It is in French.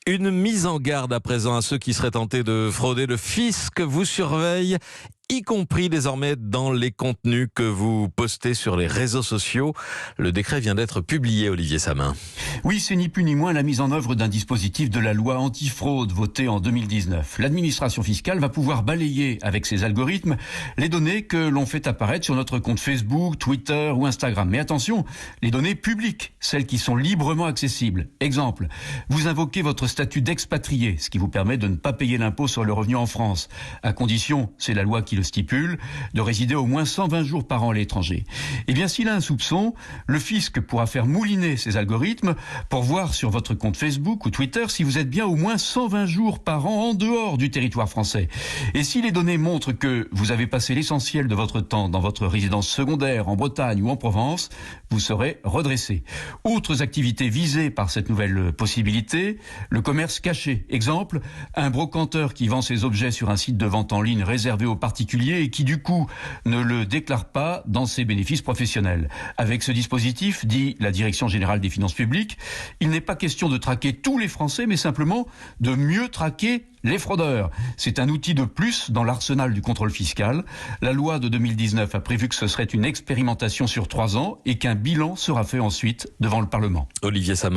Une mise en garde à présent à ceux qui seraient tentés de frauder. Le fisc vous surveille, y compris désormais dans les contenus que vous postez sur les réseaux sociaux. Le décret vient d'être publié, Olivier Samin. Oui, c'est ni plus ni moins la mise en œuvre d'un dispositif de la loi antifraude votée en 2019. L'administration fiscale va pouvoir balayer avec ses algorithmes les données que l'on fait apparaître sur notre compte Facebook, Twitter ou Instagram. Mais attention, les données publiques, celles qui sont librement accessibles. Exemple, vous invoquez votre statut d'expatrié, ce qui vous permet de ne pas payer l'impôt sur le revenu en France, à condition, c'est la loi qui le stipule, de résider au moins 120 jours par an à l'étranger. Eh bien, s'il a un soupçon, le fisc pourra faire mouliner ses algorithmes pour voir sur votre compte Facebook ou Twitter si vous êtes bien au moins 120 jours par an en dehors du territoire français. Et si les données montrent que vous avez passé l'essentiel de votre temps dans votre résidence secondaire en Bretagne ou en Provence, vous serez redressé. Autres activités visées par cette nouvelle possibilité, le commerce caché. Exemple, un brocanteur qui vend ses objets sur un site de vente en ligne réservé aux particuliers et qui du coup ne le déclare pas dans ses bénéfices professionnels. Avec ce dispositif, dit la Direction générale des finances publiques, il n'est pas question de traquer tous les Français, mais simplement de mieux traquer les fraudeurs. C'est un outil de plus dans l'arsenal du contrôle fiscal. La loi de 2019 a prévu que ce serait une expérimentation sur 3 ans et qu'un bilan sera fait ensuite devant le Parlement. Olivier Samin.